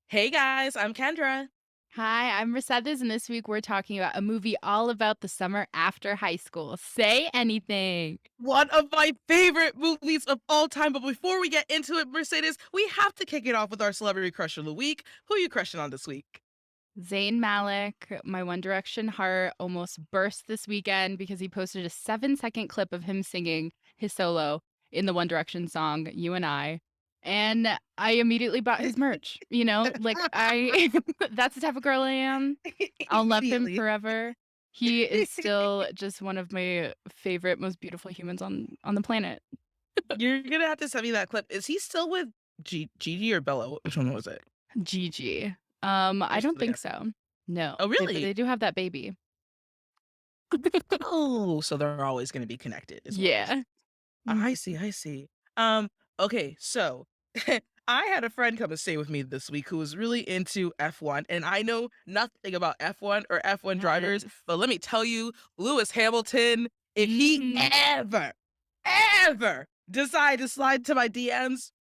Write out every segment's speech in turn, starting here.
Hey guys, I'm Kendra. Hi, I'm Mercedes, and this week we're talking about a movie all about the summer after high school. Say anything. One of my favorite movies of all time. But before we get into it, Mercedes, we have to kick it off with our celebrity crush of the week. Who are you crushing on this week? Zayn Malik, my One Direction heart almost burst this weekend because he posted a 7-second clip of him singing his solo in the One Direction song, You and I. And I immediately bought his merch. I that's the type of girl I am. I'll love him Immediately. forever. He is still just one of my favorite, most beautiful humans on the planet. You're gonna have to send me that clip. Is he still with Gigi or Bella? Which one was it? Gigi. I They're don't still think together. so. No, Oh, they really? do have that baby. Oh, so they're always gonna be connected, is what it is. Yeah. I Mhm. see, I see. Okay, so I had a friend come and stay with me this week who was really into F1, and I know nothing about F1 or F1 drivers, Yes. but let me tell you, Lewis Hamilton, if he Mhm. ever decide to slide to my DMs,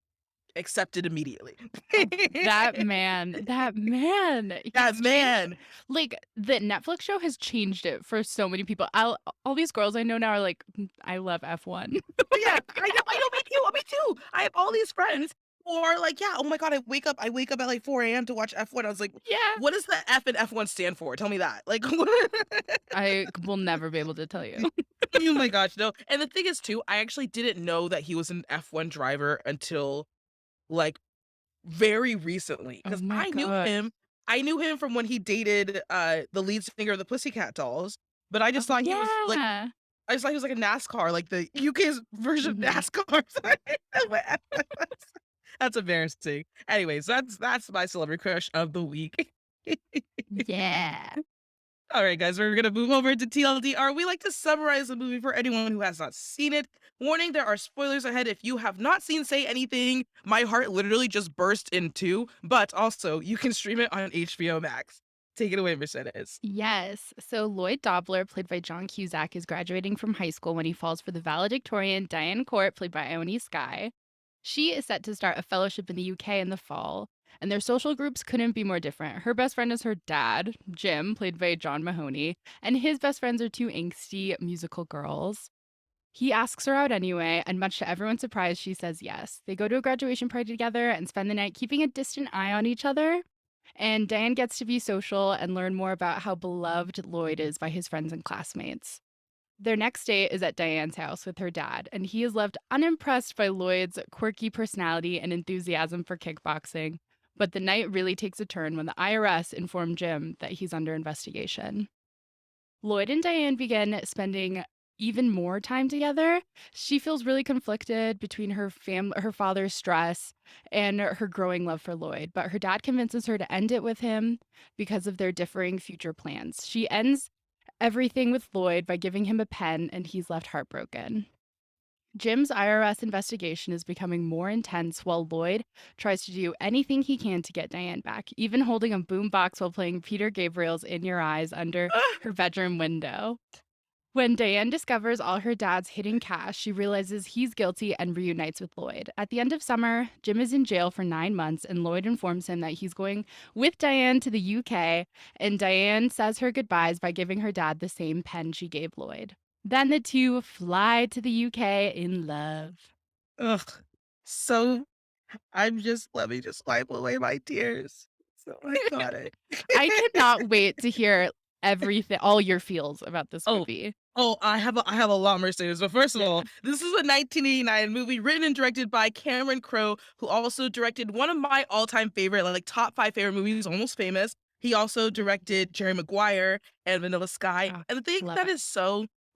accepted immediately. Oh, that man, That he's changed man. like, the Netflix show has changed it for so many people. All these girls I know now are like, I love F1." Yeah, I know, me too. I have all these friends who are like, yeah, oh my god, I wake up at like 4 AM to watch F1. I was like, Yeah. what does the F in F1 stand for? Tell me that. Like, I will never be able to tell you. oh my gosh, no. And the thing is too, I actually didn't know that he was an F1 driver until like very recently. Oh Cause my I knew god. him. I knew him from when he dated the lead singer of the Pussycat Dolls. But I Oh, just thought he was like yeah. I just thought he was like a NASCAR, like the UK's version of Mhm. NASCAR. So I didn't know what F1 was. That's embarrassing. Anyways, that's my celebrity crush of the week. Yeah. All right, guys, we're gonna move over to TLDR. We like to summarize the movie for anyone who has not seen it. Warning: there are spoilers ahead. If you have not seen Say Anything, my heart literally just burst in two. But also, you can stream it on HBO Max. Take it away, Mercedes. Yes. So Lloyd Dobler, played by John Cusack, is graduating from high school when he falls for the valedictorian Diane Court, played by Ione Skye. She is set to start a fellowship in the UK in the fall, and their social groups couldn't be more different. Her best friend is her dad, Jim, played by John Mahoney, and his best friends are two angsty musical girls. He asks her out anyway, and much to everyone's surprise, she says yes. They go to a graduation party together and spend the night keeping a distant eye on each other. And Diane gets to be social and learn more about how beloved Lloyd is by his friends and classmates. Their next date is at Diane's house with her dad, and he is left unimpressed by Lloyd's quirky personality and enthusiasm for kickboxing. But the night really takes a turn when the IRS inform Jim that he's under investigation. Lloyd and Diane begin spending even more time together. She feels really conflicted between her father's stress and her growing love for Lloyd, but her dad convinces her to end it with him because of their differing future plans. She ends everything with Lloyd by giving him a pen, and he's left heartbroken. Jim's IRS investigation is becoming more intense while Lloyd tries to do anything he can to get Diane back, even holding a boombox while playing Peter Gabriel's In Your Eyes under her bedroom window. When Diane discovers all her dad's hidden cash, she realizes he's guilty and reunites with Lloyd. At the end of summer, Jim is in jail for 9 months, and Lloyd informs him that he's going with Diane to the UK, and Diane says her goodbyes by giving her dad the same pen she gave Lloyd. Then the two fly to the UK in love. Ugh. So let me just wipe away my tears. So iconic. I cannot wait to hear all your feels about this Oh, movie. I have a lot more statements, but first of Yeah. all, this is a 1989 movie written and directed by Cameron Crowe, who also directed one of my all-time favorite, like top 5 favorite movies, Almost Famous. He also directed Jerry Maguire and Vanilla Sky. Oh, And the thing love that it. is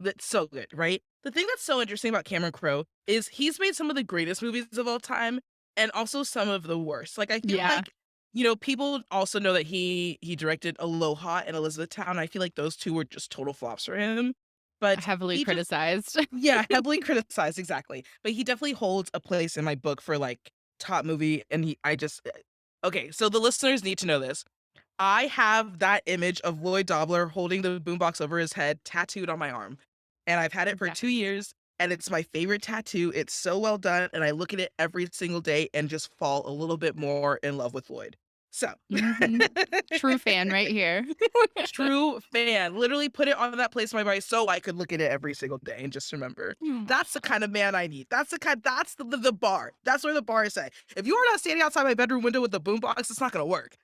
that's so good, right? The thing that's so interesting about Cameron Crowe is he's made some of the greatest movies of all time and also some of the worst. Like I feel Yeah. like people also know that he directed Aloha and Elizabethtown. I feel like those two were just total flops for him. But Heavily he just criticized. yeah, heavily criticized, exactly. But he definitely holds a place in my book for, like, top movie, and okay, so the listeners need to know this. I have that image of Lloyd Dobler holding the boombox over his head tattooed on my arm, and I've had it for Yeah. 2 years, and it's my favorite tattoo. It's so well done, and I look at it every single day and just fall a little bit more in love with Lloyd. So Mhm. True fan right here. true fan. Literally put it on that place in my brain so I could look at it every single day and just remember. That's the kind of man I need. That's the bar. That's where the bar is at. If you are not standing outside my bedroom window with the boombox, it's not gonna work.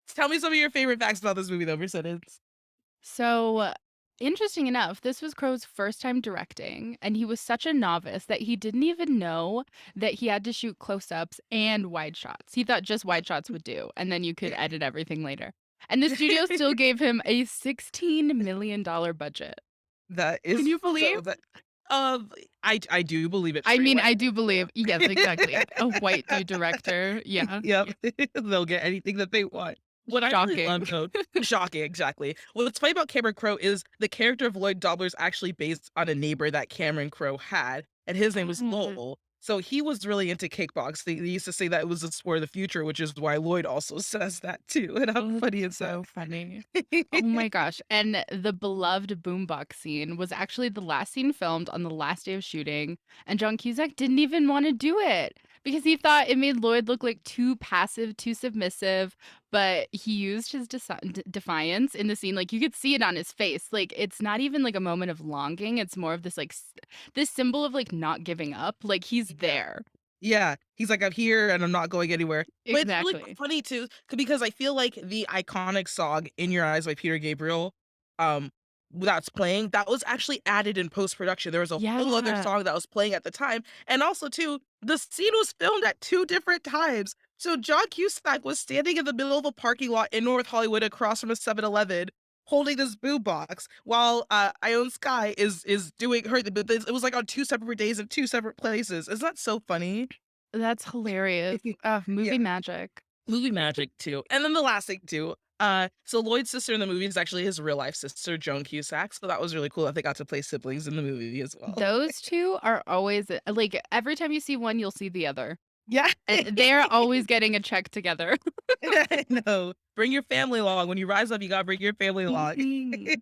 Tell me some of your favorite facts about this movie though, Mercedes. So, interesting enough, this was Crowe's first time directing, and he was such a novice that he didn't even know that he had to shoot close-ups and wide shots. He thought just wide shots would do, and then you could edit everything later. And the studio still gave him a $16 million budget. That Can is you believe? so that um, I do believe it I straight mean, away. I do believe yes, exactly. A white dude director, yeah. Yep. They'll get anything that they want. What I really love Shocking. though shocking, exactly. What's funny about Cameron Crowe is the character of Lloyd Dobler is actually based on a neighbor that Cameron Crowe had, and his name was Mm, Lowell. So he was really into kickboxing. They used to say that it was the sport of the future, which is why Lloyd also says that too. And how oh, funny is that? so funny. Oh my gosh, and the beloved boombox scene was actually the last scene filmed on the last day of shooting, and John Cusack didn't even wanna do it because he thought it made Lloyd look, like, too passive, too submissive, but he used his defiance in the scene, like, you could see it on his face, like, it's not even, like, a moment of longing, it's more of this, like, this symbol of, like, not giving up, like, he's Yeah. there. Yeah, he's like, "I'm here and I'm not going anywhere." But it's really Exactly. funny too, because I feel like the iconic song "In Your Eyes" by Peter Gabriel, um, that's playing, that was actually added in post-production. There was a whole other Yeah. song that was playing at the time, and also too, the scene was filmed at 2 different times. So John Cusack was standing in the middle of a parking lot in North Hollywood across from a 7-Eleven, holding this boombox while, Ione Skye is doing her but this it was, like, on 2 separate days in 2 separate places. Isn't that so funny? That's hilarious. Yeah, Movie magic. movie magic too. And then the last thing too, so Lloyd's sister in the movie is actually his real life sister, Joan Cusack, so that was really cool that they got to play siblings in the movie as well. Those 2 are always like, every time you see one, you'll see the other, Yeah. and they're always getting a check together. I know. Bring your family along. When you rise up, you gotta bring your family along. Mhm.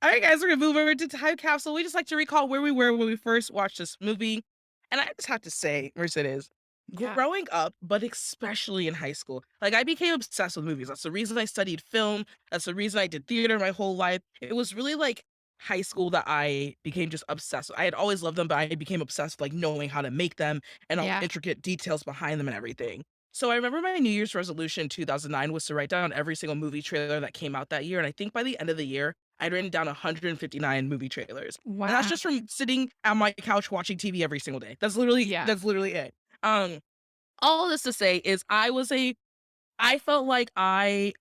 Alright, guys, we're gonna move over to Time Capsule. We just like to recall where we were when we first watched this movie, and I just have to say, Mercedes, Yeah. growing up, but especially in high school, like, I became obsessed with movies. That's the reason I studied film. That's the reason I did theater my whole life. It was really, like, high school that I became just obsessed with. I had always loved them, but I became obsessed with, like, knowing how to make them and all the Yeah. intricate details behind them and everything. So I remember my New Year's resolution in 2009 was to write down every single movie trailer that came out that year, and I think by the end of the year, I'd written down 159 movie trailers, and that's Wow. just from sitting on my couch watching TV every single day. Yeah. That's literally it. Um, all this to say is I felt like I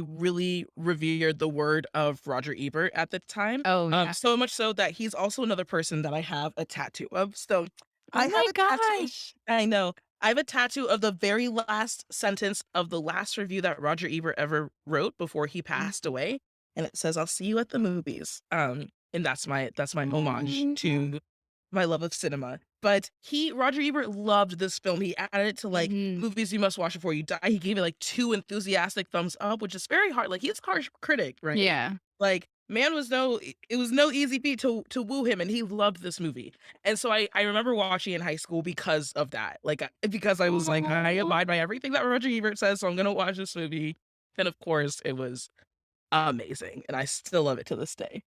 really revered the word of Roger Ebert at the time, Oh, yeah. so much so that he's also another person that I have a tattoo of. So I Oh have my a tattoo. gosh. I know. I have a tattoo of the very last sentence of the last review that Roger Ebert ever wrote before he Mm. passed away, and it says, "I'll see you at the movies." And that's my homage to my love of cinema. But Roger Ebert loved this film. He added it to, like, Mhm. movies you must watch before you die. He gave it, like, 2 enthusiastic thumbs up, which is very hard. Like, he's a harsh critic, right? Yeah. Like, man was it was no easy feat to woo him, and he loved this movie. And so I remember watching in high school because of that. Like, because I was like, "I Aw. abide by everything that Roger Ebert says, so I'm gonna watch this movie." And, of course, it was amazing, and I still love it to this day.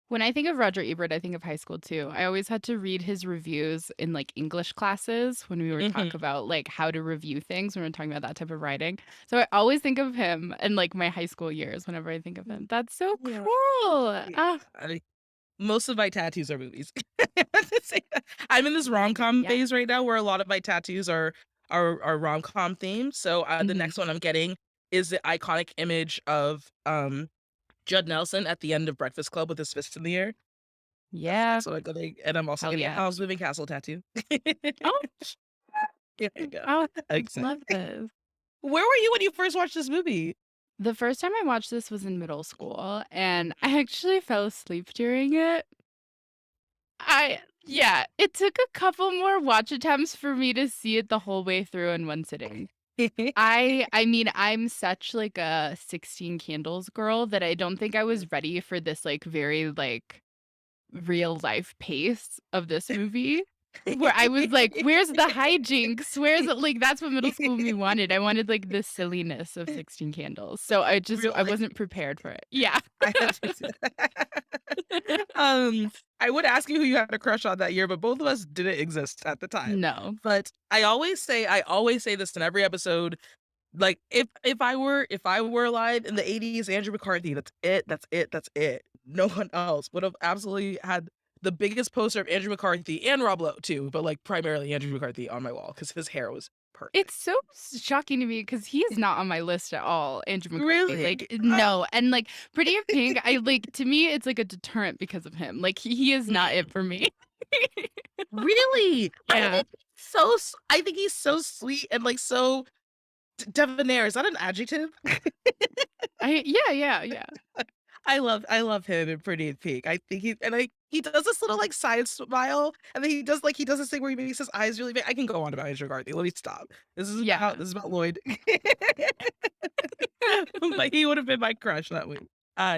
When I think of Roger Ebert, I think of high school too. I always had to read his reviews in, like, English classes when we were talk Mhm. about, like, how to review things when we're talking about that type of writing. So I always think of him in, like, my high school years whenever I think of him. That's so Yeah. cool. Yeah. Ah, Most of my tattoos are movies. I have to say that. I'm in this rom-com yeah. phase right now where a lot of my tattoos are rom-com themed. So, the Mhm. next one I'm getting is the iconic image of, Judd Nelson at the end of Breakfast Club with his fist in the air. Yeah. So I'm getting and I'm also Hell getting a yeah. Howl's Moving Castle tattoo. Oh, There you go. oh, I Excited. love this. Where were you when you first watched this movie? The first time I watched this was in middle school, and I actually fell asleep during it. Yeah, it took a couple more watch attempts for me to see it the whole way through in one sitting. I mean, I'm such, like, a 16 Candles girl that I don't think I was ready for this, like, very, like, real life pace of this movie. where I was like, "Where's the hijinks? Where's it?" Like, that's what middle school me wanted. I wanted, like, the silliness of 16 Candles. So I Really? wasn't prepared for it. Yeah. I had I would ask you who you had a crush on that year, but both of us didn't exist at the time. No. But I always say this in every episode, like, if I were alive in the '80s, Andrew McCarthy, that's it, that's it, that's it. No one else would have absolutely had the biggest poster of Andrew McCarthy and Rob Lowe too, but, like, primarily Andrew McCarthy on my wall because his hair was perfect. It's so shocking to me because he is not on my list at all, Andrew McCarthy, Really? like, no, and, like, Pretty in Pink, I like to me, it's like a deterrent because of him, like, he is not it for me. Really? Yeah. I think he's so sweet and, like, so debonair. Is that an adjective? Yeah. I love him in Pretty in Pink. I think he does this little, like, side smile, and then he does this thing where he makes his eyes really big. I can go on about Andrew McCarthy. Let me stop. Yeah. This is about Lloyd. But he would have been my crush that week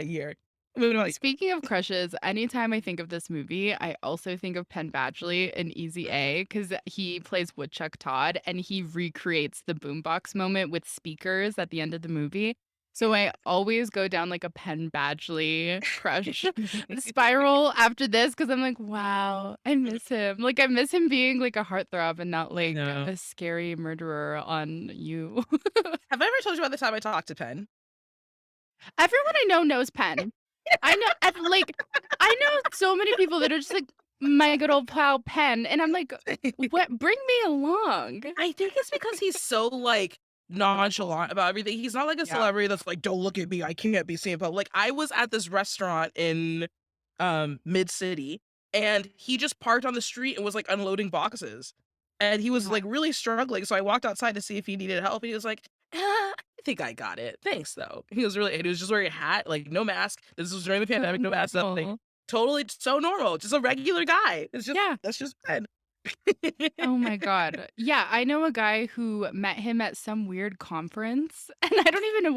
year. Moving on. Speaking of crushes, anytime I think of this movie, I also think of Penn Badgley in Easy A because he plays Woodchuck Todd and he recreates the boombox moment with speakers at the end of the movie. So I always go down like a Penn Badgley crush spiral after this because I'm like, wow, I miss him. Like I miss him being like a heartthrob and not like No. a scary murderer on you. Have I ever told you about the time I talked to Penn? Everyone I know knows Penn. I know I know so many people that are just like, "My good old pal Penn," and I'm like, "What? Bring me along." I think it's because he's so, like, nonchalant about everything. He's not like a Yeah. celebrity that's like, "Don't look at me, I can't be seen in public." Like, I was at this restaurant in, Mid-City, and he just parked on the street and was, like, unloading boxes, and he was, Wow. like, really struggling, so I walked outside to see if he needed help, and he was like, I think I got it. Thanks, though." He was just wearing a hat, like, no mask. This was during the pandemic, no mask, nothing. Oh. Totally so normal, just a regular guy. Yeah. That's just Ben. Oh my god. Yeah, I know a guy who met him at some weird conference, and I don't even know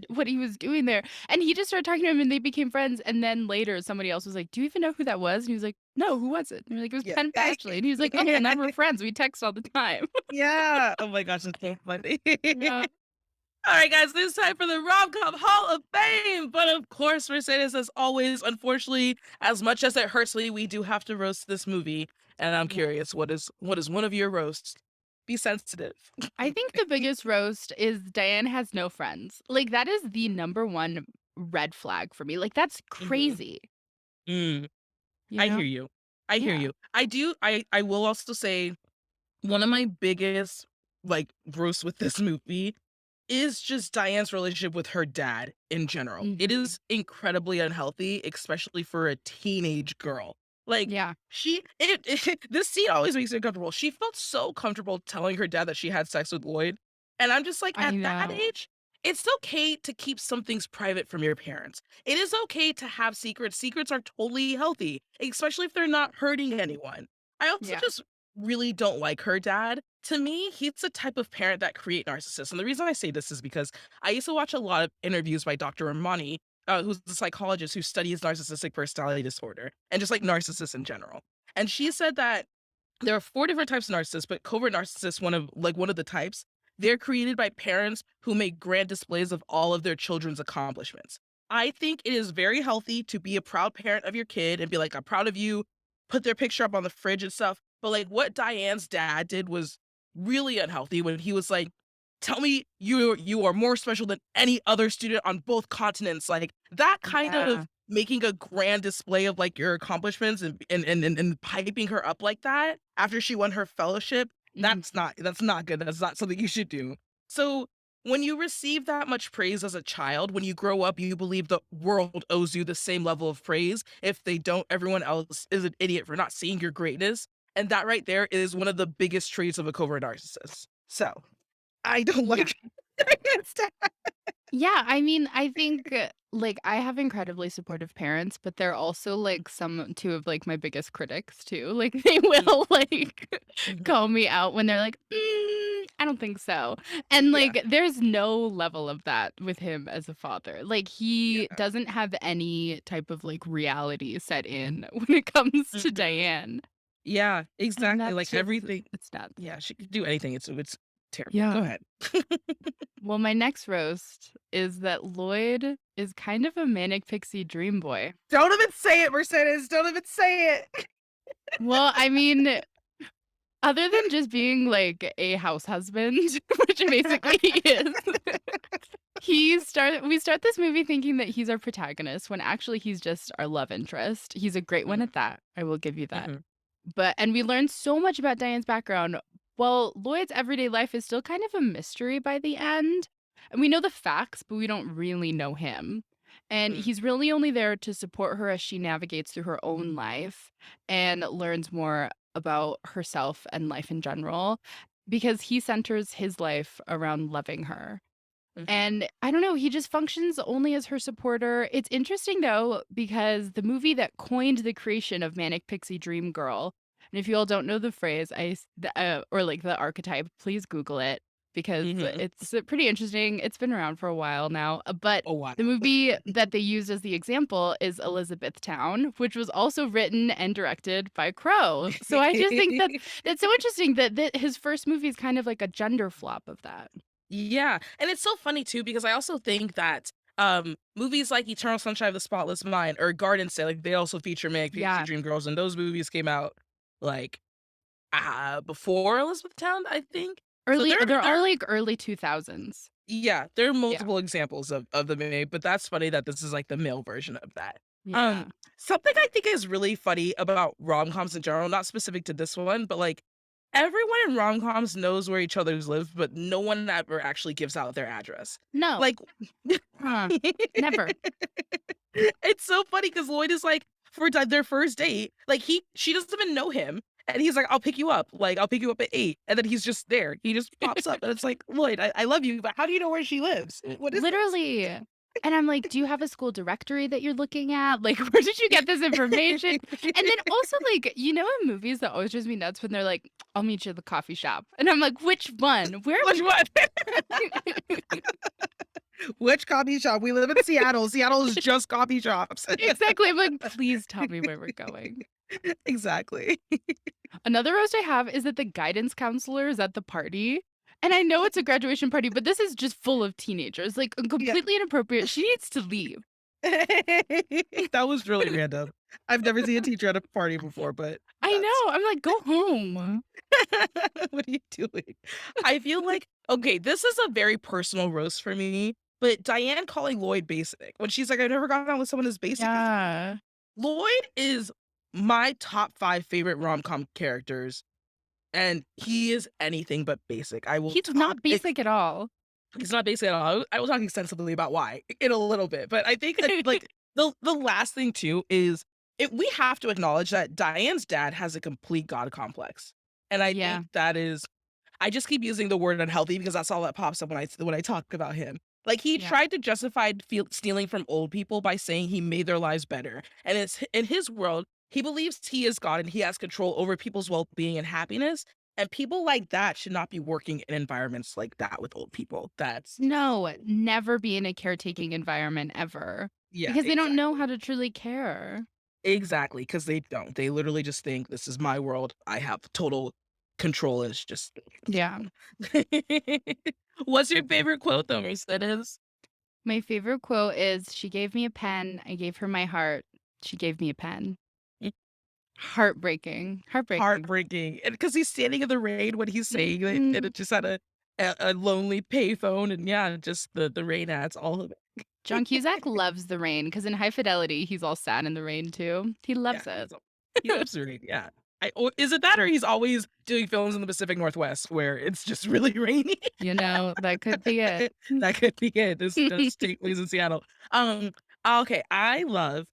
what he was doing there, and he just started talking to him, and they became friends, and then later, somebody else was like, "Do you even know who that was?" And he was like, "No, who was it?" And they're like, "It was Yeah. Penn Badgley," and he was like, "Oh, well, now we're friends, we text all the time." Yeah. Oh my gosh, that's so funny. Yeah. All right, guys, it's time for the Rom-Com Hall of Fame. But of course, Mercedes, as always, unfortunately, as much as it hurts me, we do have to roast this movie. And I'm Yeah. curious, what is one of your roasts? Be sensitive. I think the biggest roast is Diane has no friends. Like, that is the number one red flag for me. Like, that's Mhm. crazy, Mm, you I know? hear you. I hear Yeah. you. I will also say one of my biggest like roasts with this movie is just Diane's relationship with her dad in general. It Mhm. is incredibly unhealthy, especially for a teenage girl. Like Yeah, this scene always makes me uncomfortable. She felt so comfortable telling her dad that she had sex with Lloyd. And I'm just like, I at that know. age, it's okay to keep some things private from your parents. It is okay to have secrets. Secrets are totally healthy, especially if they're not hurting anyone. I also Yeah. just really don't like her dad. To me, he's the type of parent that create narcissists. And the reason I say this is because I used to watch a lot of interviews by Dr. Ramani, who's the psychologist who studies narcissistic personality disorder and just like narcissists in general. And she said that there are 4 different types of narcissists, but covert narcissists, one of the types, they're created by parents who make grand displays of all of their children's accomplishments. I think it is very healthy to be a proud parent of your kid and be like, "I'm proud of you," put their picture up on the fridge and stuff, but, like, what Diane's dad did was really unhealthy when he was like, "Tell me you are more special than any other student on both continents," like, that kind Yeah. of making a grand display of, like, your accomplishments and hyping her up like that after she won her fellowship, Mhm. that's not good, that's not something you should do. So, when you receive that much praise as a child, when you grow up, you believe the world owes you the same level of praise. If they don't, everyone else is an idiot for not seeing your greatness, and that right there is one of the biggest traits of a covert narcissist. So, I don't Yeah. like Diane's dad. Yeah, I mean, I think, like, I have incredibly supportive parents, but they're also, like, two of, like, my biggest critics too. Like, they Mhm, will, like, mhm. call me out when they're like, I don't think so." And, Yeah, like, there's no level of that with him as a father. Like, he yeah. doesn't have any type of, like, reality set in when it comes to Mhm. Diane. Yeah, And exactly, that's like, just everything. it's nuts. Yeah, she could do anything, it's terrible. Go Yeah. ahead. Well, my next roast is that Lloyd is kind of a manic pixie dream boy. Don't even say it, Mercedes, don't even say it. Well, I mean, other than just being like a house husband, which basically he is, we start this movie thinking that he's our protagonist when actually he's just our love interest. He's a great one Mhm, at that. I will give you that. mhm, And we learn so much about Diane's background. Well, Lloyd's everyday life is still kind of a mystery by the end. And we know the facts, but we don't really know him. And mm, he's really only there to support her as she navigates through her own life and learns more about herself and life in general because he centers his life around loving her. mhm, And I don't know, he just functions only as her supporter. It's interesting though, because the movie that coined the creation of Manic Pixie Dream Girl, and if you all don't know the phrase, or like the archetype, please Google it because mhm. it's pretty interesting. It's been around for a while now. But Oh, wow. the movie that they used as the example is Elizabethtown, which was also written and directed by Crow. So I just think that that's so interesting that his first movie is kind of like a gender flop of that. Yeah, and it's so funny too because I also think that, movies like Eternal Sunshine of the Spotless Mind or Garden State, like, they also feature Manic Pixie Yeah. Dream Girls, and those movies came out, like, before Elizabethtown, I think? So They're there all, like, early 2000s. yeah, there are Yeah. multiple examples of the meme, but that's funny that this is, like, the male version of that. Um, Yeah. something I think is really funny about rom-coms in general, not specific to this one, but, like, everyone in rom-coms knows where each other's live, but no one ever actually gives out their address. No. Like Never. it's so funny because Lloyd is like, for their first date, like, she doesn't even know him, and he's like, "I'll pick you up, like, I'll pick you up at 8," and then he's just there. He just pops up, and it's like, "Lloyd, I love you, but how do you know where she lives? What is this?" Literally. And I'm like, "Do you have a school directory that you're looking at? Like, where did you get this information?" And then also, like, you know in movies that always drives me nuts when they're like, "I'll meet you at the coffee shop." And I'm like, "Which one? Where Which one? Which coffee shop? We live in Seattle. Seattle is just coffee shops. Exactly. I'm like, "Please tell me where we're going." Exactly. Another roast I have is that the guidance counselor is at the party. And I know it's a graduation party, but this is just full of teenagers, like, Yeah. completely inappropriate. She needs to leave. That was really random. I've never seen a teacher at a party before, but I that's know, I'm like, "Go home." what are you doing? I feel like okay, this is a very personal roast for me, but Diane calling Lloyd basic when she's like, "I've never gotten on with someone as basic as you." Yeah. Lloyd is my top 5 favorite rom-com characters, and he is anything but basic. I will He's talk not basic at all. He's not basic at all. I will talk extensively about why in a little bit, but I think that, like, the last thing too is we have to acknowledge that Diane's dad has a complete god complex, and I Yeah, think that is I just keep using the word unhealthy because that's all that pops up when I talk about him. Like, he yeah. tried to justify stealing from old people by saying he made their lives better, and it's in his world, he believes he is God and he has control over people's well-being and happiness, and people like that should not be working in environments like that with old people. That's No, never be in a caretaking environment ever, yeah, because they don't know exactly. how to truly care. Exactly, because they don't. They literally just think, "This is my world. I have total control," and it's just Yeah. What's your favorite quote, though, Mercedes? My favorite quote is, "She gave me a pen, I gave her my heart. She gave me a pen." Heartbreaking, heartbreaking. Heartbreaking, and because he's standing in the rain when he's saying it, and Mhm. it just had a lonely payphone, and yeah, just the rain adds all of it. John Cusack loves the rain because in High Fidelity, he's all sad in the rain too. He Yeah, loves it. he loves the rain, yeah. Or is it that or he's always doing films in the Pacific Northwest where it's just really rainy? You know, that could be it. That could be it. This does take place in Seattle. Um, okay, I love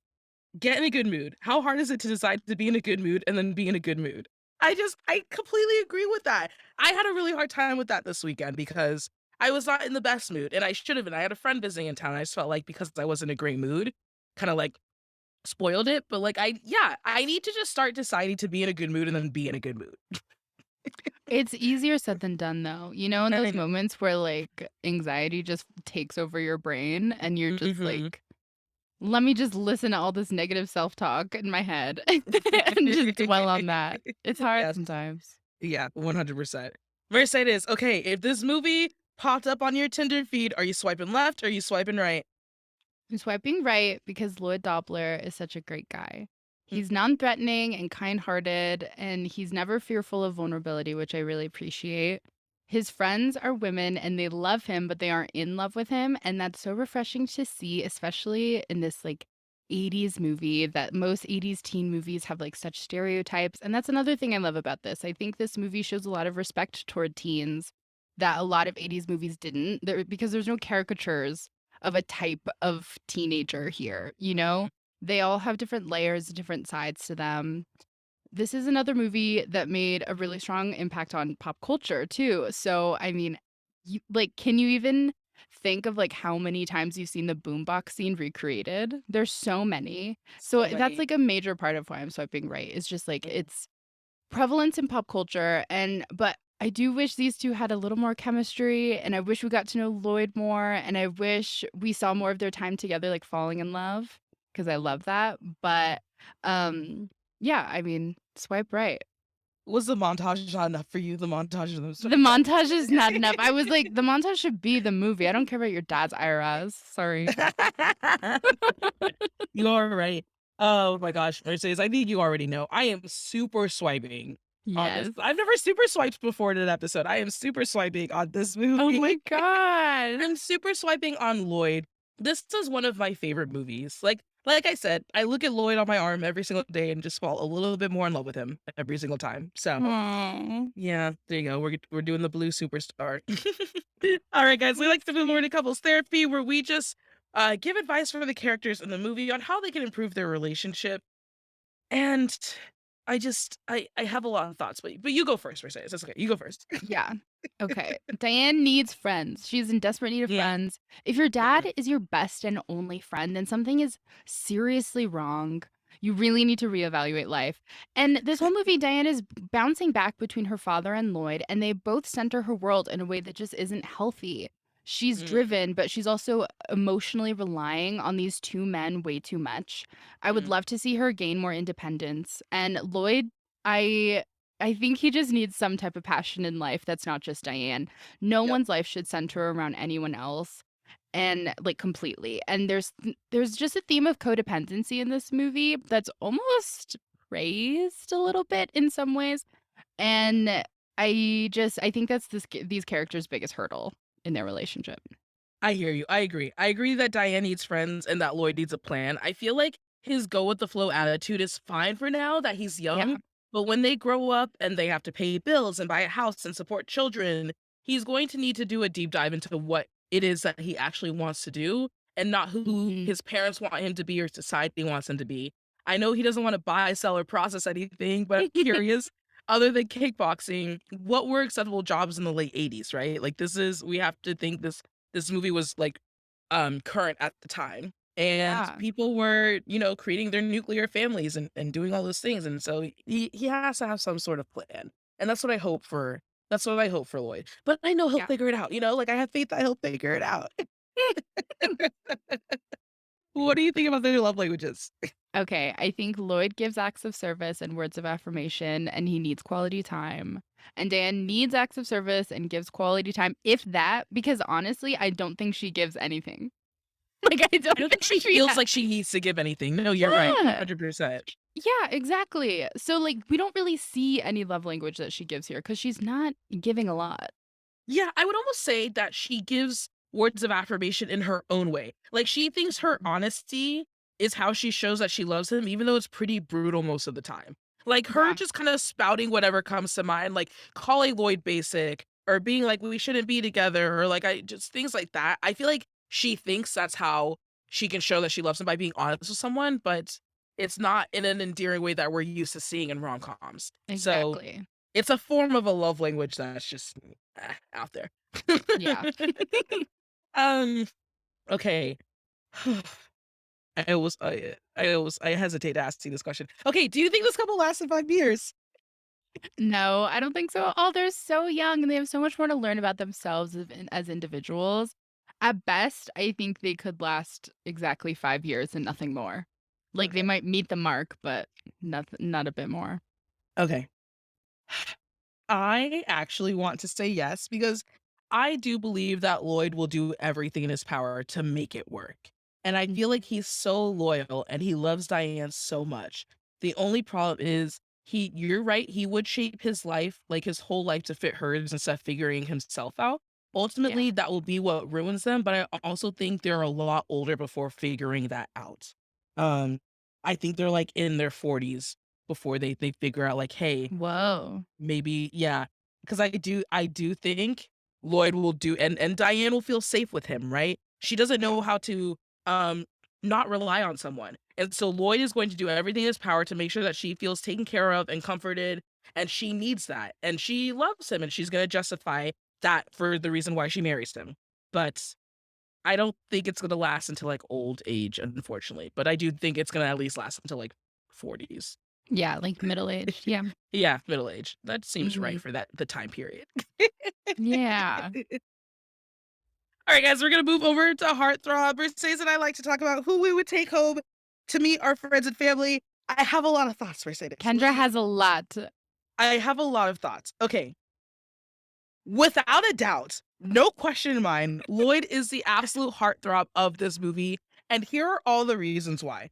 get in a good mood. How hard is it to decide to be in a good mood and then be in a good mood? I completely agree with that. I had a really hard time with that this weekend because I was not in the best mood and I should have been. I had a friend visiting in town. I just felt like because I was in a great mood, kind of like spoiled it. But like I need to just start deciding to be in a good mood and then be in a good mood. It's easier said than done, though. You know, in I those know. moments where, like, anxiety just takes over your brain and you're just Mhm. like, let me just listen to all this negative self-talk in my head and just dwell on that. It's hard Yes. sometimes. Yeah, 100%. Mercedes, okay, if this movie popped up on your Tinder feed, are you swiping left or are you swiping right? I'm swiping right because Lloyd Dobler is such a great guy. Mm, He's non-threatening and kind-hearted, and he's never fearful of vulnerability, which I really appreciate. His friends are women and they love him, but they aren't in love with him. And that's so refreshing to see, especially in this like 80s movie that most 80s teen movies have like such stereotypes. And that's another thing I love about this. I think this movie shows a lot of respect toward teens that a lot of 80s movies didn't because there's no caricatures of a type of teenager here, you know? They all have different layers, different sides to them. This is another movie that made a really strong impact on pop culture too. So, I mean, can you even think of like how many times you've seen the boombox scene recreated? There's so many. So so that's many. like a major part of why I'm swiping right. It's just like it's prevalence in pop culture but I do wish these 2 had a little more chemistry, and I wish we got to know Lloyd more, and I wish we saw more of their time together, like, falling in love, because I love that, but, um, yeah, I mean, swipe right. Was the montage not enough for you? The montage of them The swiping montage is not enough. I was like, "The montage should be the movie. I don't care about your dad's IRAs." Sorry. left. You are right. Oh my gosh, Mercedes, I think you already know. I am super swiping on this. Yes. I've never super swiped before in an episode. I am super swiping on this Oh my movie. god. I'm super swiping on Lloyd. This is one of my favorite movies. Like I said, I look at Lloyd on my arm every single day and just fall a little bit more in love with him every single time. So Aw. yeah, there you go. We're doing the blue superstar. All right, guys. We like to do more in couples therapy where we just give advice for the characters in the movie on how they can improve their relationship. And I have a lot of thoughts, but you go first, Mercedes. That's okay. You go first. Yeah. Okay. Diane needs friends. She's in desperate need of Yeah. friends. If your Mhm. dad is your best and only friend, then something is seriously wrong. You really need to reevaluate life. And this whole movie, Diane is bouncing back between her father and Lloyd, and they both center her world in a way that just isn't healthy. She's Mm, driven, but she's also emotionally relying on these 2 men way too much. I would mm, love to see her gain more independence. And Lloyd, I I think he just needs some type of passion in life that's not just Diane. No yep. one's life should center around anyone else and like completely. And there's just a theme of codependency in this movie that's almost praised a little bit in some ways. And I think that's these characters' biggest hurdle in their relationship. I hear you. I agree. I agree that Diane needs friends and that Lloyd needs a plan. I feel like his go with the flow attitude is fine for now that he's Yeah. young, but when they grow up and they have to pay bills and buy a house and support children, he's going to need to do a deep dive into what it is that he actually wants to do and not who Mhm. his parents want him to be or society wants him to be. I know he doesn't want to buy, sell, or process anything, but I'm curious, other than kickboxing, what were acceptable jobs in the late 80s, right? Like we have to think this movie was, like, current at the time, and Yeah. people were, creating their nuclear families and doing all those things, and so he has to have some sort of plan, and that's what I hope for Lloyd, but I know he'll Yeah. figure it out, like, I have faith that he'll figure it out. What do you think about their love languages? Okay, I think Lloyd gives acts of service and words of affirmation, and he needs quality time. And Dan needs acts of service and gives quality time, if that, because honestly, I don't think she gives anything. Like, I I don't don't think think she she feels has. like she needs to give anything. No, you're right, Yeah. 100%. Yeah, exactly. So, like, we don't really see any love language that she gives here because she's not giving a lot. Yeah, I would almost say that she gives words of affirmation in her own way. Like, she thinks her honesty is how she shows that she loves him, even though it's pretty brutal most of the time. Like, her Yeah, just kind of spouting whatever comes to mind, like calling Lloyd basic or being like, we shouldn't be together, or like, I just things like that. I feel like she thinks that's how she can show that she loves him by being honest with someone, but it's not in an endearing way that we're used to seeing in rom coms. So exactly. it's a form of a love language that's just, out there. Yeah. Um, okay. I hesitate to ask you this question. Okay, do you think this couple lasted 5 years? No, I don't think so. Oh, they're so young and they have so much more to learn about themselves as individuals. At best, I think they could last exactly 5 years and nothing more. Like, they Okay. might meet the mark, but not a bit more. Okay. I actually want to say yes because I do believe that Lloyd will do everything in his power to make it work. And I Mm, feel like he's so loyal and he loves Diane so much. The only problem is you're right, he would shape his life, like his whole life to fit hers instead of figuring himself out. yeah. Ultimately, that will be what ruins them, but I also think they're a lot older before figuring that out. Um, I think they're like in their 40s before they figure out like, hey, Whoa. maybe yeah, because I do think Lloyd will do and Diane will feel safe with him, right? She doesn't know how to, um, not rely on someone, and so Lloyd is going to do everything in his power to make sure that she feels taken care of and comforted, and she needs that, and she loves him, and she's gonna justify that for the reason why she marries him, but I don't think it's gonna last until, like, old age, unfortunately, but I do think it's gonna at least last until, like, 40s. Yeah, like, middle-aged, yeah. Yeah, middle age. That seems right Mhm. for the time period. Yeah. Alright, guys, we're gonna move over to Heartthrob. Mercedes and I like to talk about who we would take home to meet our friends and family. I have a lot of thoughts, Mercedes. Kendra has a lot. I have a lot of thoughts. Okay, without a doubt, no question in mind, Lloyd is the absolute heartthrob of this movie, and here are all the reasons why.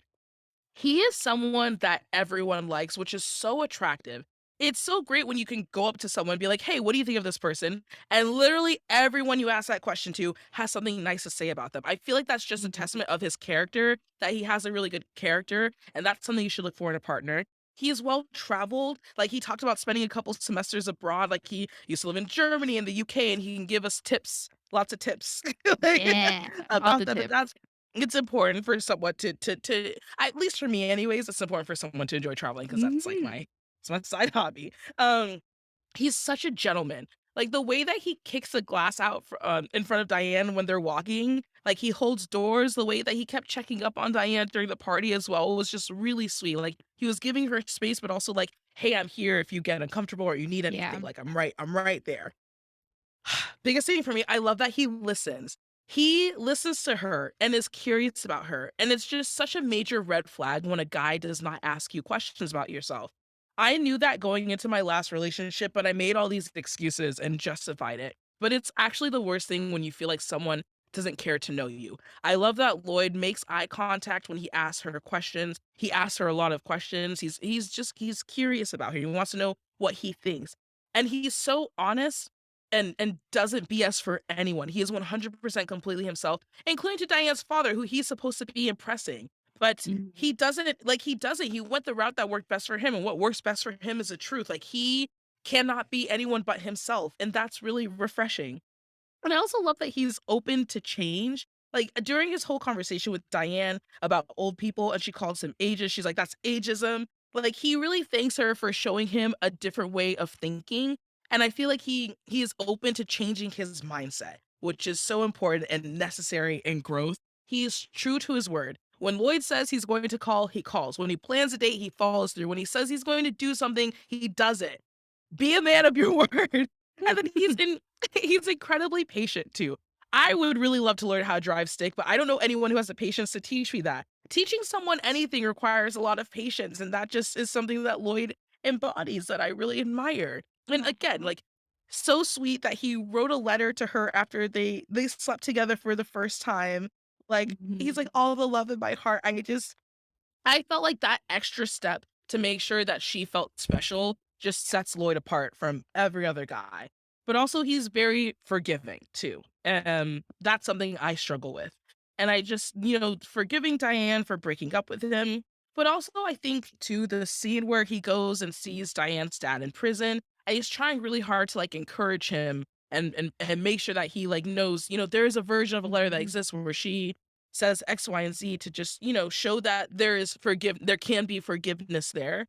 He is someone that everyone likes, which is so attractive. It's so great when you can go up to someone and be like, "Hey, what do you think of this person?" And literally everyone you ask that question to has something nice to say about them. I feel like that's just a Mhm. testament of his character, that he has a really good character, and that's something you should look for in a partner. He is well traveled. Like he talked about spending a couple semesters abroad. Like he used to live in Germany and the UK, and he can give us tips, lots of tips, like, Yeah, all about the them. And tips. that's it's important for someone to at least for me anyways, it's important for someone to enjoy traveling because that's like Mhm. it's my side hobby. He's such a gentleman. Like the way that he kicks the glass out in front of Diane when they're walking, like he holds doors, the way that he kept checking up on Diane during the party as well was just really sweet. Like he was giving her space, but also like, hey, I'm here if you get uncomfortable or you need Yeah. anything. Like I'm right there. Biggest thing for me, I love that he listens. He listens to her and is curious about her, and it's just such a major red flag when a guy does not ask you questions about yourself. I knew that going into my last relationship, but I made all these excuses and justified it. But it's actually the worst thing when you feel like someone doesn't care to know you. I love that Lloyd makes eye contact when he asks her questions. He asks her a lot of questions. He's curious about her. He wants to know what he thinks. And he's so honest and doesn't BS for anyone. He is 100% completely himself, including to Diane's father, who he's supposed to be impressing. But Mhm. he doesn't. He went the route that worked best for him, and what works best for him is the truth. Like he cannot be anyone but himself, and that's really refreshing. And I also love that he's open to change. Like during his whole conversation with Diane about old people and she calls him ageist, she's like, that's ageism. Like he really thanks her for showing him a different way of thinking. And I feel like he is open to changing his mindset, which is so important and necessary in growth. He is true to his word. When Lloyd says he's going to call, he calls. When he plans a date, he follows through. When he says he's going to do something, he does it. Be a man of your word. And then he's incredibly patient too. I would really love to learn how to drive stick, but I don't know anyone who has the patience to teach me that. Teaching someone anything requires a lot of patience, and that just is something that Lloyd embodies that I really admire. And again, Aw. like so sweet that he wrote a letter to her after they slept together for the first time. Like he's Mhm. like all the love in my heart. I felt like that extra step to make sure that she felt special just sets Lloyd apart from every other guy. But also he's very forgiving too. That's something I struggle with. And I just, forgiving Diane for breaking up with him, but also I think too the scene where he goes and sees Diane's dad in prison and he's trying really hard to like encourage him and make sure that he like knows, there is a version of a letter that Mhm. exists where she says X, Y, and Z to just, show that there can be forgiveness there,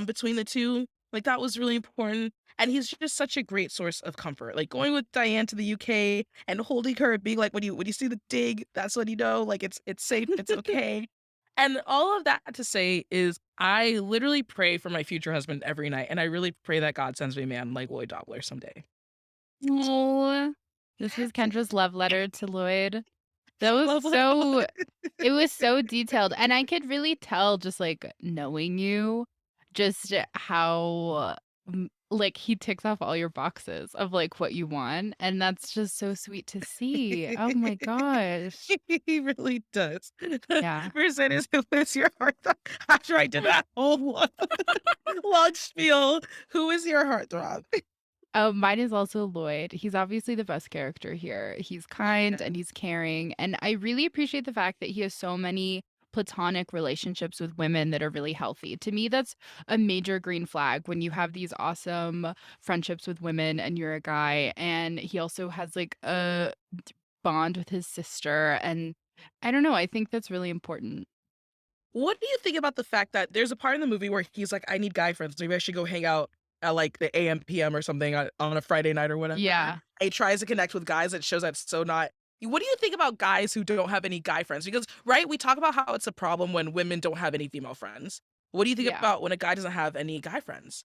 between the two. Like that was really important. And he's just such a great source of comfort. Like going with Diane to the UK and holding her and being like, when you see the dig, that's when you know, like it's safe, it's okay. And all of that to say is I literally pray for my future husband every night. And I really pray that God sends me a man like Lloyd Dobler someday. Aw. This was Kendra's love letter to Lloyd. That was Love letter. so it was so detailed, and I could really tell just, like, knowing you, just how, like, he ticks off all your boxes of, like, what you want, and that's just so sweet to see. Oh my gosh. He really does. Yeah. Mercedes, who is your heartthrob? After I did that whole long spiel, who is your heartthrob? Oh, mine is also Lloyd. He's obviously the best character here. He's kind Yeah. and he's caring, and I really appreciate the fact that he has so many platonic relationships with women that are really healthy. To me, that's a major green flag when you have these awesome friendships with women and you're a guy, and he also has, like, a bond with his sister, and I don't know, I think that's really important. What do you think about the fact that there's a part in the movie where he's like, "I need guy friends. Maybe I should go hang out at, like, the AM, PM or something on a Friday night or whatever." Yeah, He tries to connect with guys, it shows that's so not. What do you think about guys who don't have any guy friends? Because, right, we talk about how it's a problem when women don't have any female friends. What do you think yeah. about when a guy doesn't have any guy friends?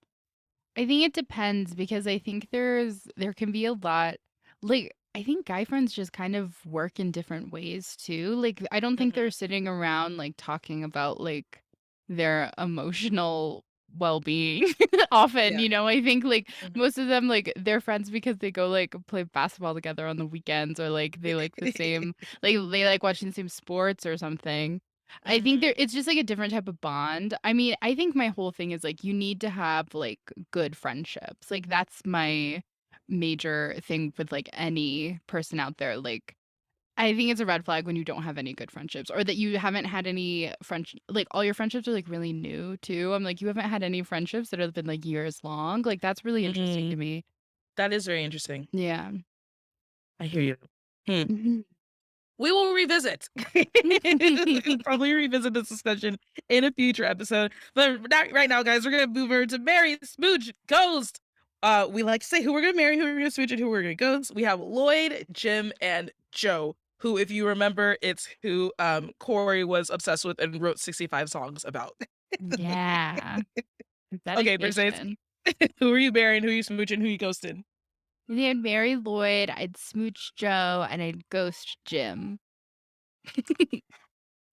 I think it depends because I think there can be a lot like, I think guy friends just kind of work in different ways too. Like, I don't think they're Mhm. sitting around, like, talking about, like, their emotional well-being often, Yeah. I think, like, Mhm. most of them, like, they're friends because they go, like, play basketball together on the weekends or, like, they like the same they like watching the same sports or something. I think Mhm. it's just, like, a different type of bond. I mean, I think my whole thing is, like, you need to have, like, good friendships. Like, that's my major thing with, like, any person out there. Like, I think it's a red flag when you don't have any good friendships or that you haven't had any like, all your friendships are, like, really new too. I'm like, "You haven't had any friendships that have been, like, years long?" Like, that's really interesting to Mm, me. that is very interesting. Yeah. I hear you. Hmm. Mhm. We will revisit. Probably revisit this discussion in a future episode. But not right now, guys. We're gonna move over to Mary, Smooch, Ghost. We like to say who we're gonna marry, who we're gonna smooch, and who we're gonna ghost. We have Lloyd, Jim, and Joe. Who, if you remember, it's who Corey was obsessed with and wrote 65 songs about. Yeah. Okay, Mercedes, Dedication. who are you marrying, who are you smooching, who are you ghosting? I think I'd marry Lloyd, I'd smooch Joe, and I'd ghost Jim.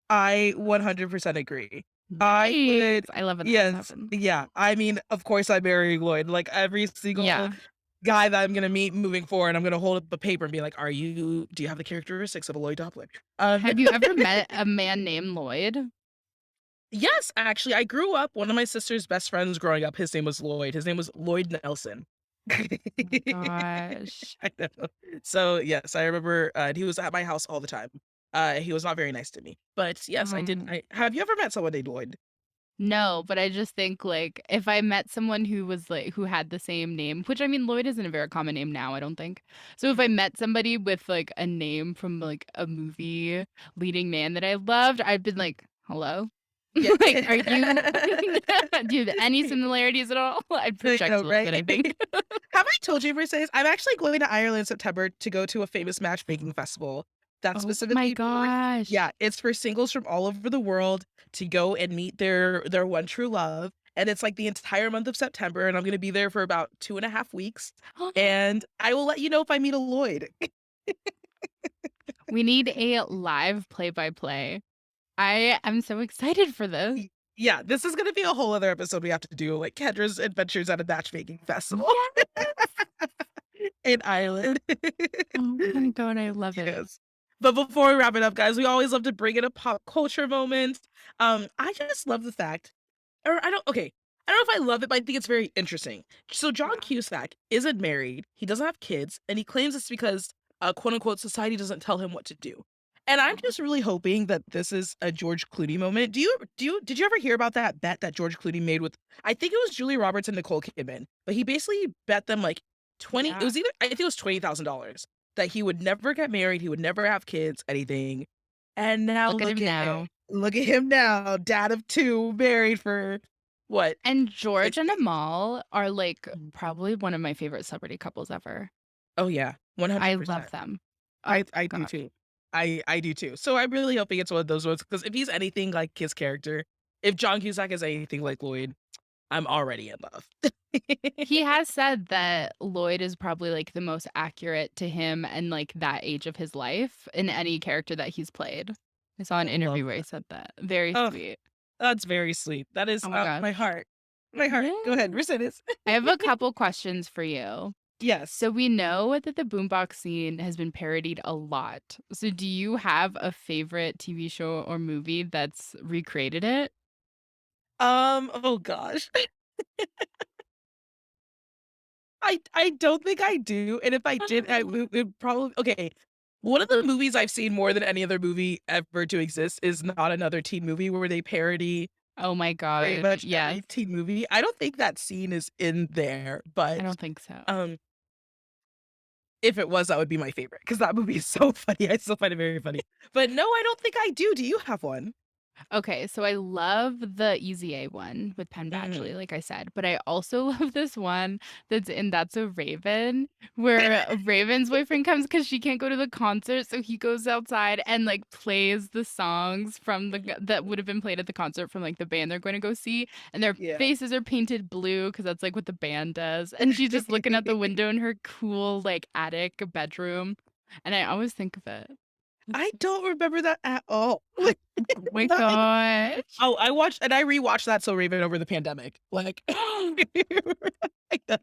I 100% agree. I Nice. would. I love when that Yes, happens. yeah, I mean, of course, I'm marrying Lloyd, like, every single Yeah. guy that I'm gonna meet moving forward, I'm gonna hold up a paper and be like, do you have the characteristics of a Lloyd Dobler?" Um, Have you ever met a man named Lloyd? yes, actually, I grew up one of my sister's best friends growing up, his name was Lloyd, his name was Lloyd Nelson. Oh my gosh. I know. So, yes, I remember, he was at my house all the time. He was not very nice to me, but yes, I have you ever met someone named Lloyd? No, but I just think, like, if I met someone who was, like who had the same name, which, I mean, Lloyd isn't a very common name now, I don't think. So if I Mhm. met somebody with, like, a name from, like, a movie leading man that I loved, I'd been like, "Hello?" Yeah. Like, "Are you do you have any similarities at all?" I'd I project know, a little right? bit, I think. Have I told you, Mercedes? I'm actually going to Ireland in September to go to a famous matchmaking festival that's Oh my specifically for. gosh. Yeah, it's for singles from all over the world to go and meet their one true love, and it's, like, the entire month of September, and I'm gonna be there for about 2.5 weeks, and I will let you know if I meet a Lloyd. We need a live play-by-play. I am so excited for this. Y Yeah, this is gonna be a whole other episode we have to do, like, Kendra's adventures at a matchmaking festival Yes! in Ireland. Oh my god, I love it. Yes. But before we wrap it up, guys, we always love to bring in a pop culture moment. I just love the fact, or I don't, okay, I don't know if I love it, but I think it's very interesting. So John Yeah. Cusack isn't married, he doesn't have kids, and he claims it's because, quote unquote, society doesn't tell him what to do. And I'm Oh. just really hoping that this is a George Clooney moment. Did you ever hear about that bet that George Clooney made with, I think it was Julia Roberts and Nicole Kidman, but he basically bet them like 20, it Yeah. was either, I think it was $20,000 that he would never get married, he would never have kids, anything. And now Look at him now. look at him now, dad of 2, married for what? And Six. George and Amal are, like, probably one of my favorite celebrity couples ever. Oh, yeah, I 100%. love them. Oh I do gosh. too. I do too. So I'm really hoping it's one of those ones because if he's anything like his character, if John Cusack is anything like Lloyd, I'm already in love. He has said that Lloyd is probably, like, the most accurate to him and, like, that age of his life in any character that he's played. I saw an I love interview where he that. said that. Very Oh, sweet. that's very sweet. That is, Oh my my gosh. heart. My heart. Yeah. Go ahead, Mercedes. I have a couple questions for you. Yes. So we know that the boombox scene has been parodied a lot. So do you have a favorite TV show or movie that's recreated it? Oh gosh. I don't think I do, and if I did, I would probably okay. One of the movies I've seen more than any other movie ever to exist is Not Another Teen Movie, where they parody Oh my pretty gosh, much yes. every teen movie. I don't think that scene is in there, I but, don't think so. um, if it was, that would be my favorite because that movie is so funny. I still find it very funny. But no, I don't think I do. Do you have one? Okay, so I love the Easy A one with Penn Mhm. Badgley, like I said, but I also love this one that's in That's a Raven, where Raven's boyfriend comes because she can't go to the concert, so he goes outside and like plays the songs from that would have been played at the concert from like the band they're going to go see, and their Yeah. faces are painted blue because that's like what the band does, and she's just looking at the window in her cool like attic bedroom, and I always think of it. I It's don't remember that at all. Like, oh my not like gosh. oh, I watched and I rewatched That So Raven over the pandemic. Like, I know.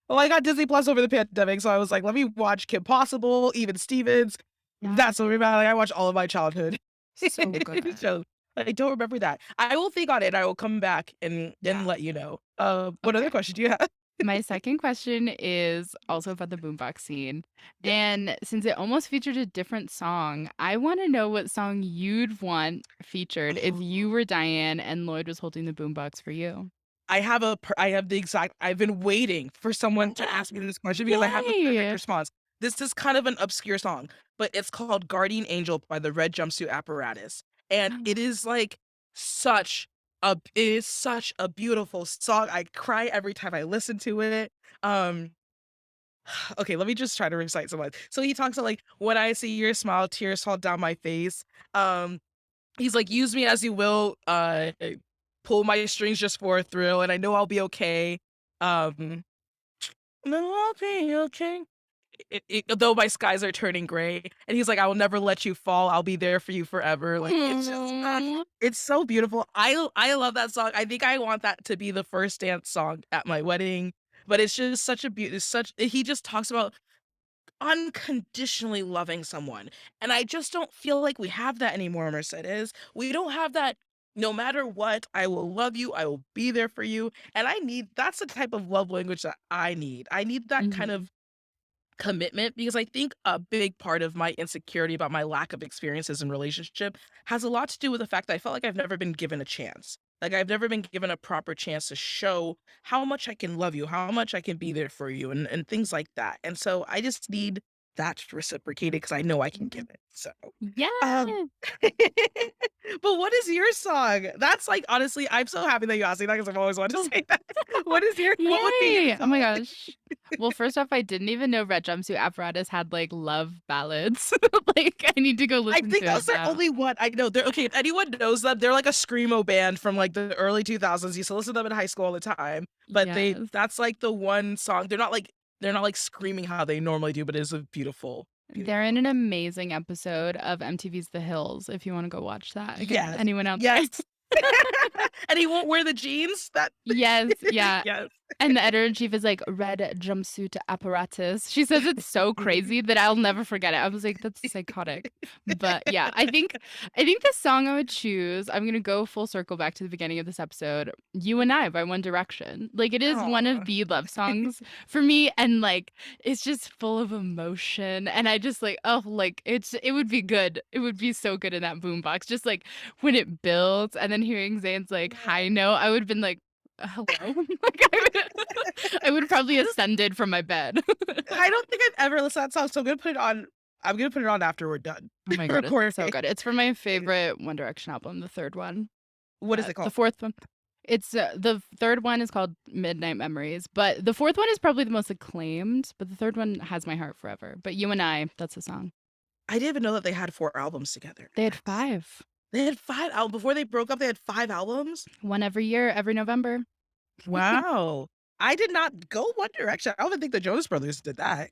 Well, I got Disney Plus over the pandemic, so I was like, "Let me watch Kim Possible, Even Stevens." Yeah, That's So Raven. Like, I watched all of my childhood so good. shows. I don't remember that. I will think on it. I will come back and Yeah, let you know. What other okay. question do you have? My second question is also about the boombox scene, Yes. and since it almost featured a different song, I wanna know what song you'd want featured if you Oh. were Diane and Lloyd was holding the boombox for you. I have the exact I've been waiting for someone to ask me this question because I have the perfect Yay! response. This is kind of an obscure song, but it's called "Guardian Angel" by the Red Jumpsuit Apparatus, and it is, like, it is such a beautiful song. I cry every time I listen to it. Um, okay, let me just try to recite some lines. So he talks about, like, "When I see your smile, tears fall down my face." Um He's like, "Use me as you will, pull my strings just for a thrill, and I know I'll be okay. Um, no, I'll be okay. Though my skies are turning gray." And he's like, "I will never let you fall. I'll be there for you forever." Like, it's just, Aw. it's so beautiful. I love that song. I think I want that to be the first dance song at my wedding, but it's just such a it's such he just talks about unconditionally loving someone. And I just don't feel like we have that anymore, Mercedes. We don't have that no matter what, I will love you, I will be there for you. And that's the type of love language that I need. I need that kind Mhm, of commitment because I think a big part of my insecurity about my lack of experiences in relationship has a lot to do with the fact that I felt like I've never been given a chance. Like I've never been given a proper chance to show how much I can love you, how much I can be there for you and things like that. And so I just need that reciprocated because I know I can give mhm. it. So um Yes! but what is your song? That's like honestly, I'm so happy that you asked me that because I've always wanted to say that. What would be your Yay! Oh my song? gosh. Well, first off, I didn't even know Red Jumpsuit Apparatus had, like, love ballads. Like, I need to go I listen think to that was it their now. only one I know. They're okay, if anyone knows them, they're like a screamo band from, like, the early 2000s. Used to listen to them in high school all the time, but Yes. that's, like, the one song they're not, like, screaming how they normally do, but it is a beautiful, They're beautiful in an amazing episode of MTV's The Hills, if you wanna go watch that. Again, Yes, anyone out there? yes. And he won't wear the jeans? That Yes, yeah. yes. And the editor-in-chief is like, "Red jumpsuit apparatus." She says it's so crazy that I'll never forget it. I was like, "That's psychotic." But, yeah, I think the song I would choose I'm gonna go full circle back to the beginning of this episode, "You and I" by One Direction. Like, it is one of Aw. the love songs for me, and, like, it's just full of emotion, and I just, like, oh, like, it would be good. It would be so good in that boombox. Just, like, when it builds and then hearing Zayn's, like, high note, I would've been like, hello?" Like, I would have probably This ascended from my bed. I don't think I've ever listened to that song, so I'm gonna put it on after we're done Oh my god, it's so recording. good. It's from my favorite One Direction album, the 3rd one. What is it The called? 4th one it's, the 3rd one is called Midnight Memories, but the 4th one is probably the most acclaimed, but the 3rd one has my heart forever. But You and I, that's the song. I didn't even know that they had 4 albums together. They had 5. They had 5 albums before they broke up, they had 5 albums? One every year, every November. Wow. I did not go One Direction. I don't even think the Jonas Brothers did that.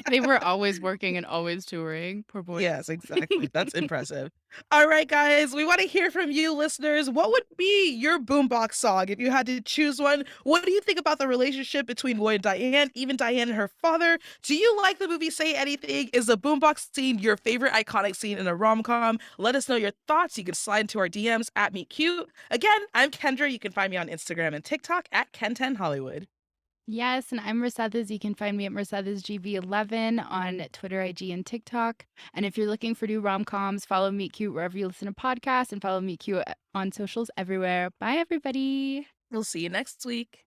They were always working and always touring. Poor boy. Yes, exactly. That's impressive. All right, guys, we want to hear from you, listeners. What would be your boombox song if you had to choose one? What do you think about the relationship between Lloyd and Diane, even Diane and her father? Do you like the movie Say Anything? Is the boombox scene your favorite iconic scene in a rom com? Let us know your thoughts. You can slide into our DMs at Meet Cute. Again, I'm Kendra. You can find me on Instagram and TikTok at Ken10Hollywood. Yes, and I'm Mercedes. You can find me at MercedesGV11 on Twitter, IG, and TikTok. And if you're looking for new rom-coms, follow Meet Cute wherever you listen to podcasts and follow Meet Cute on socials everywhere. Bye, everybody. We'll see you next week.